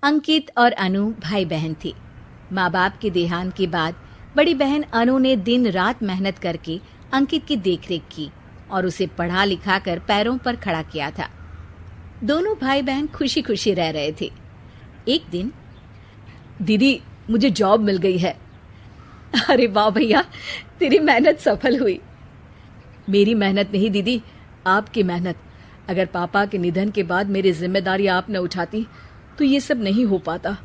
अंकित और अनु भाई बहन थे। माँ बाप के देहांत के बाद बड़ी बहन अनु ने दिन रात मेहनत करके अंकित की देखरेख की और उसे पढ़ा लिखा कर पैरों पर खड़ा किया था। दोनों भाई बहन खुशी खुशी रह रहे थे। एक दिन, दीदी मुझे जॉब मिल गई है। अरे वाह भैया, तेरी मेहनत सफल हुई। मेरी मेहनत नहीं दीदी, आपकी मेहनत। अगर पापा के निधन के बाद मेरी जिम्मेदारी आप न उठाती तो ये सब नहीं हो पाता।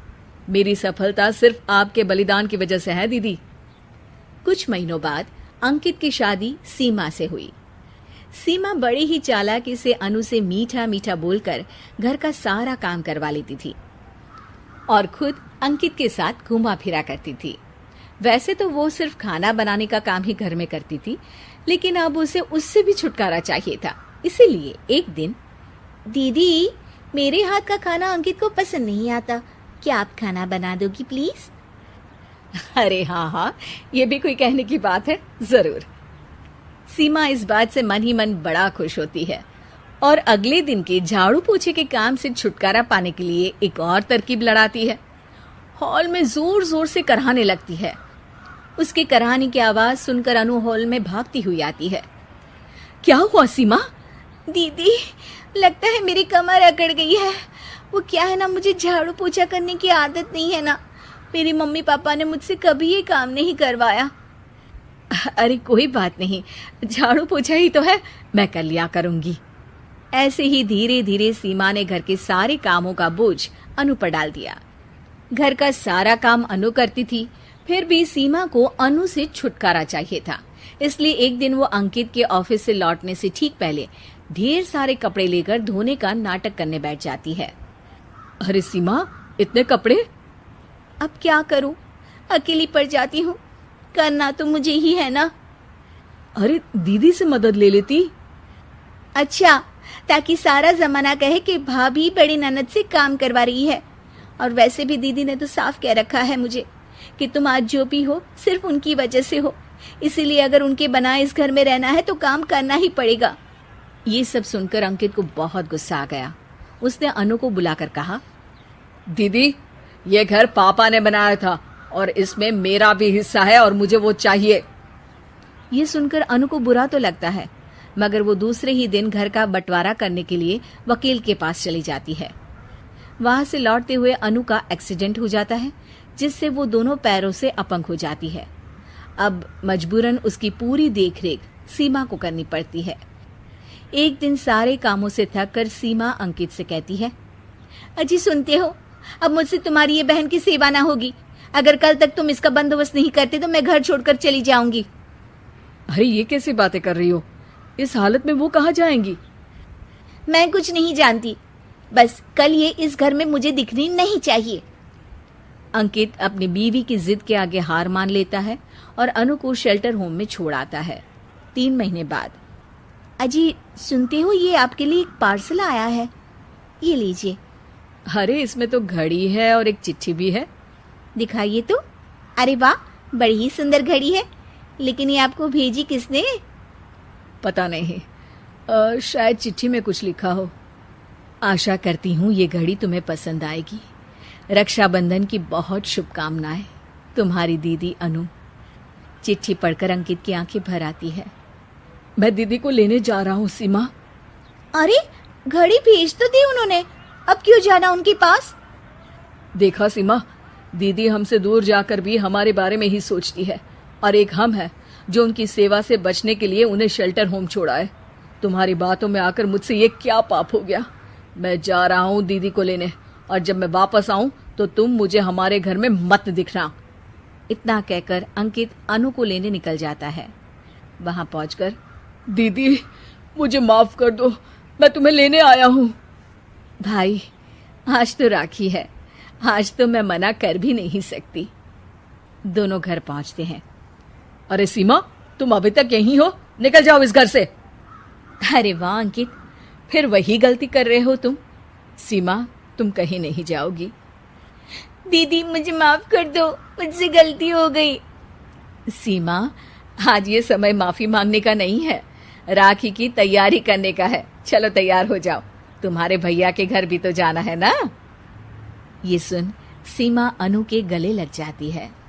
मेरी सफलता सिर्फ आपके बलिदान की वजह से है दीदी। कुछ महीनों बाद अंकित की शादी सीमा से हुई। सीमा बड़ी ही चालाकी से अनु से मीठा मीठा बोलकर घर का सारा काम करवा लेती थी और खुद अंकित के साथ घुमा फिरा करती थी। वैसे तो वो सिर्फ खाना बनाने का काम ही घर में करती थी, लेकिन अब उसे उससे भी छुटकारा चाहिए था। इसीलिए एक दिन, दीदी मेरे हाथ का खाना अंकित को पसंद नहीं आता, क्या आप खाना बना दोगी प्लीज? अरे हाँ, ये भी कोई कहने की बात है, जरूर। सीमा इस बात से मन ही मन बड़ा खुश होती है और अगले दिन के झाड़ू पोछे के काम से छुटकारा पाने के लिए एक और तरकीब लड़ाती है। हॉल में जोर जोर से कराहने लगती है। उसके कराहने की आवाज सुनकर अनु हॉल में भागती हुई आती है। क्या हुआ सीमा? दीदी, लगता है मेरी कमर अकड़ गई है। वो क्या है ना, मुझे झाड़ू पोछा करने की आदत नहीं है ना। मेरी मम्मी पापा ने मुझसे कभी ये काम नहीं करवाया। अरे कोई बात नहीं, झाड़ू पोछा ही तो है, मैं कर लिया करूंगी। ऐसे ही धीरे धीरे सीमा ने घर के सारे कामों का बोझ अनु पर डाल दिया। घर का सारा काम अनु करती थी, फिर भी सीमा को अनु से छुटकारा चाहिए था। इसलिए एक दिन वो अंकित के ऑफिस से लौटने से ठीक पहले ढेर सारे कपड़े लेकर धोने का नाटक करने बैठ जाती है। अरे सीमा, इतने कपड़े? अब क्या करूं, अकेली पड़ जाती हूँ। करना तो मुझे ही है ना। अरे दीदी से मदद ले लेती। अच्छा, ताकि सारा जमाना कहे कि भाभी बड़ी ननद से काम करवा रही है। और वैसे भी दीदी ने तो साफ कह रखा है मुझे कि तुम आज जो भी हो सिर्फ उनकी वजह से हो, इसीलिए अगर उनके बनाए इस घर में रहना है तो काम करना ही पड़ेगा। ये सब सुनकर अंकित को बहुत गुस्सा आ गया। उसने अनु को बुलाकर कहा, दीदी ये घर पापा ने बनाया था और इसमें मेरा भी हिस्सा है और मुझे वो चाहिए। ये सुनकर अनु को बुरा तो लगता है, मगर वो दूसरे ही दिन घर का बंटवारा करने के लिए वकील के पास चली जाती है। वहां से लौटते हुए अनु का एक्सीडेंट हो जाता है, जिससे वो दोनों पैरों से अपंग हो जाती है। अब मजबूरन उसकी पूरी देखरेख सीमा को करनी पड़ती है। एक दिन सारे कामों से थक कर सीमा अंकित से कहती है, अजी सुनते हो, अब मुझसे तुम्हारी ये बहन की सेवा ना होगी। अगर कल तक तुम इसका बंदोबस्त नहीं करते तो मैं घर छोड़कर चली जाऊंगी। अरे ये कैसी बातें कर रही हो? इस हालत में वो कहाँ जाएंगी? मैं कुछ नहीं जानती, बस कल ये इस घर में मुझे दिखनी नहीं चाहिए। अंकित अपनी बीवी की जिद के आगे हार मान लेता है और अनु को शेल्टर होम में छोड़ आता है। 3 महीने बाद, अजी सुनते हो, ये आपके लिए एक पार्सल आया है, ये लीजिए। अरे इसमें तो घड़ी है और एक चिट्ठी भी है। दिखाइए तो। अरे वाह, बड़ी ही सुंदर घड़ी है, लेकिन ये आपको भेजी किसने? पता नहीं, शायद चिट्ठी में कुछ लिखा हो। आशा करती हूँ ये घड़ी तुम्हें पसंद आएगी। रक्षाबंधन की बहुत शुभकामनाएं, तुम्हारी दीदी अनु। चिट्ठी पढ़कर अंकित की आंखें भर आती है। मैं दीदी को लेने जा रहा हूँ सीमा। अरे घड़ी भेज तो दी उन्होंने, अब क्यों जाना उनके पास? देखा सीमा, दीदी हमसे दूर जाकर भी हमारे बारे में ही सोचती है, और एक हम है जो उनकी सेवा से बचने के लिए उन्हें शेल्टर होम छोड़ा है। तुम्हारी बातों में आकर मुझसे ये क्या पाप हो गया? मैं जा रहा हूँ दीदी को लेने, और जब मैं वापस आऊं तो तुम मुझे हमारे घर में मत दिखना। इतना कहकर अंकित अनु को लेने निकल जाता है। वहां पहुंचकर, दीदी मुझे माफ कर दो, मैं तुम्हें लेने आया हूँ। भाई आज तो राखी है, आज तो मैं मना कर भी नहीं सकती। दोनों घर पहुंचते हैं। अरे सीमा, तुम अभी तक यहीं हो? निकल जाओ इस घर से। अरे वाह अंकित, फिर वही गलती कर रहे हो तुम। सीमा, तुम कहीं नहीं जाओगी। दीदी मुझे माफ कर दो, मुझसे गलती हो गई। सीमा, आज ये समय माफी मांगने का नहीं है, राखी की तैयारी करने का है। चलो तैयार हो जाओ, तुम्हारे भैया के घर भी तो जाना है ना। ये सुन सीमा अनु के गले लग जाती है।